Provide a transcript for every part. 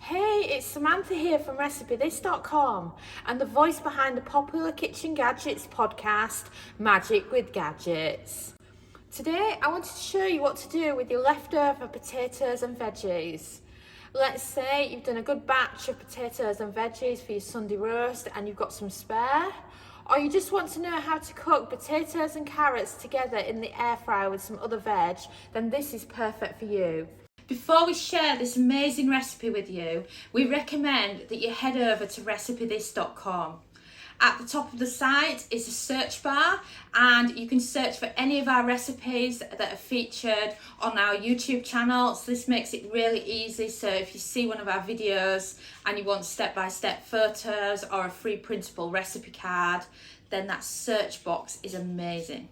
Hey, it's Samantha here from RecipeThis.com and the voice behind the popular Kitchen Gadgets podcast, Magic with Gadgets. Today, I wanted to show you what to do with your leftover potatoes and veggies. Let's say you've done a good batch of potatoes and veggies for your Sunday roast and you've got some spare, or you just want to know how to cook potatoes and carrots together in the air fryer with some other veg, then this is perfect for you. Before we share this amazing recipe with you, we recommend that you head over to RecipeThis.com. At the top of the site is a search bar, and you can search for any of our recipes that are featured on our YouTube channel. So this makes it really easy. So if you see one of our videos and you want step-by-step photos or a free printable recipe card, then that search box is amazing.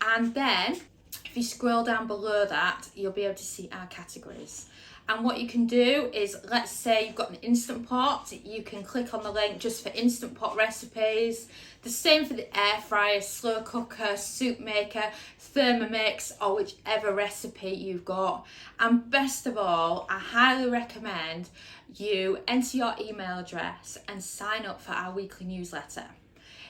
And then if you scroll down below that, you'll be able to see our categories. And what you can do is, let's say you've got an Instant Pot, you can click on the link just for Instant Pot recipes. The same for the air fryer, slow cooker, soup maker, Thermomix, or whichever recipe you've got. And best of all, I highly recommend you enter your email address and sign up for our weekly newsletter.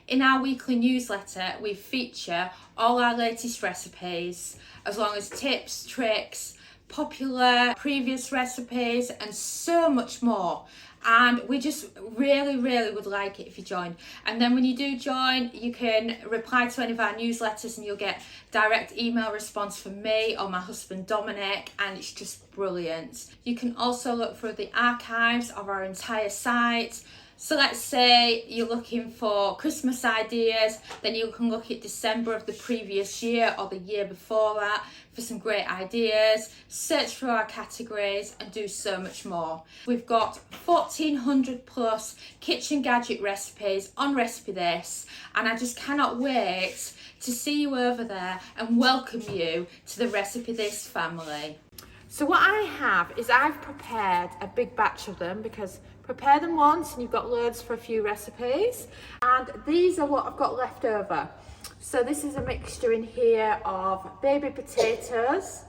In our weekly newsletter, we feature all our latest recipes, as long as tips, tricks, popular previous recipes, and so much more. And we just really would like it if you join. And then when you do join, you can reply to any of our newsletters and you'll get direct email response from me or my husband Dominic, and it's just brilliant. You can also look through the archives of our entire site. So let's say you're looking for Christmas ideas, then you can look at December of the previous year or the year before that for some great ideas, search for our categories and do so much more. We've got 1,400 plus kitchen gadget recipes on Recipe This, and I just cannot wait to see you over there and welcome you to the Recipe This family. So what I have is I've prepared a big batch of them, because prepare them once and you've got loads for a few recipes, and these are what I've got left over. So this is a mixture in here of baby potatoes,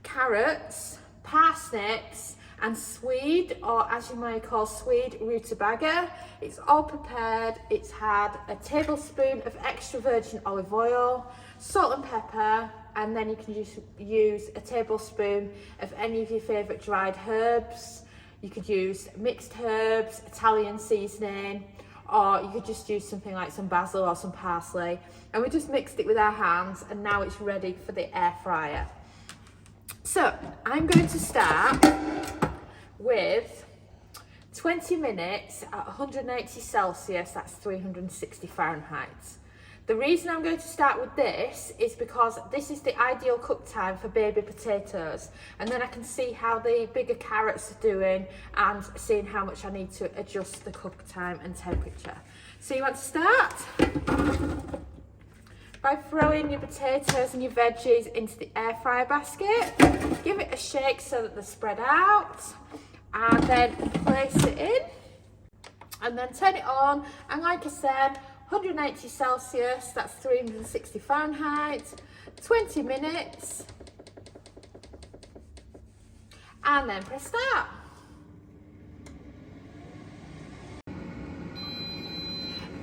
carrots, parsnips and swede, or as you may call swede, rutabaga. It's all prepared. It's had a tablespoon of extra virgin olive oil, salt and pepper, and then you can use a tablespoon of any of your favourite dried herbs. You could use mixed herbs, Italian seasoning, or you could just use something like some basil or some parsley. And we just mixed it with our hands, and now it's ready for the air fryer. So I'm going to start with 20 minutes at 180 Celsius, that's 360 Fahrenheit. The reason I'm going to start with this is because this is the ideal cook time for baby potatoes, and then I can see how the bigger carrots are doing and seeing how much I need to adjust the cook time and temperature. So you want to start by throwing your potatoes and your veggies into the air fryer basket. Give it a shake so that they're spread out, and then place it in and then turn it on. And like I said, 180 Celsius, that's 360 Fahrenheit, 20 minutes, and then press start.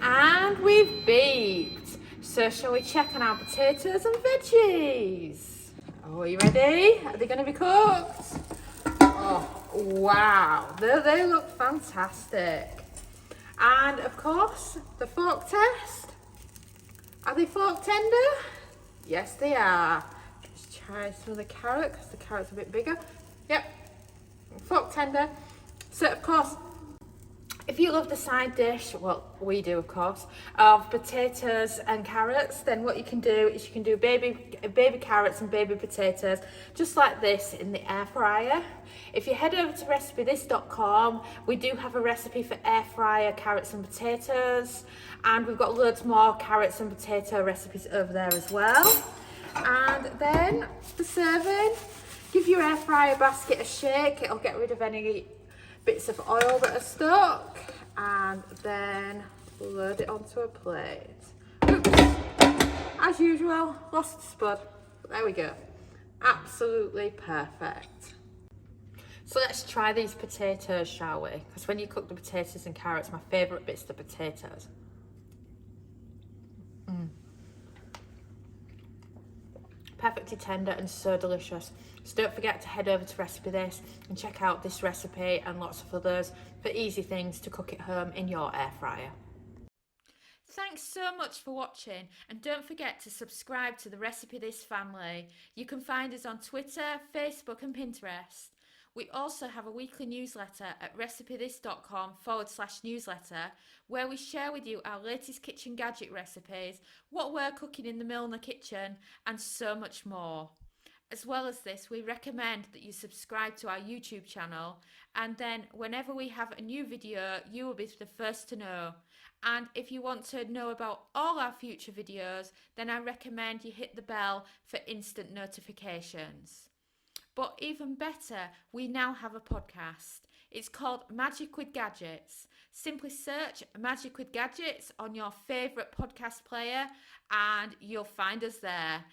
And we've beeped. So shall we check on our potatoes and veggies? Oh, are you ready? Are they going to be cooked? Oh, wow, they look fantastic. And of course, the fork test. Are they fork tender? Yes, they are. Just try some of the carrot, because the carrot's a bit bigger. Yep, fork tender. So of course, if you love the side dish, well, we do of course, of potatoes and carrots, then what you can do is you can do baby carrots and baby potatoes just like this in the air fryer. If you head over to RecipeThis.com, we do have a recipe for air fryer carrots and potatoes, and we've got loads more carrots and potato recipes over there as well. And then for serving, give your air fryer basket a shake. It'll get rid of any bits of oil that are stuck, and then load it onto a plate. Oops, as usual, lost the spud, but there we go. Absolutely perfect. So let's try these potatoes, shall we? Because when you cook the potatoes and carrots, my favourite bit's the potatoes. Perfectly tender and so delicious. So don't forget to head over to Recipe This and check out this recipe and lots of others for easy things to cook at home in your air fryer. Thanks so much for watching, and don't forget to subscribe to the Recipe This family. You can find us on Twitter, Facebook and Pinterest. We also have a weekly newsletter at recipethis.com/newsletter where we share with you our latest kitchen gadget recipes, what we're cooking in the Milner kitchen and so much more. As well as this, we recommend that you subscribe to our YouTube channel, and then whenever we have a new video, you will be the first to know. And if you want to know about all our future videos, then I recommend you hit the bell for instant notifications. But even better, we now have a podcast. It's called Magic with Gadgets. Simply search Magic with Gadgets on your favourite podcast player and you'll find us there.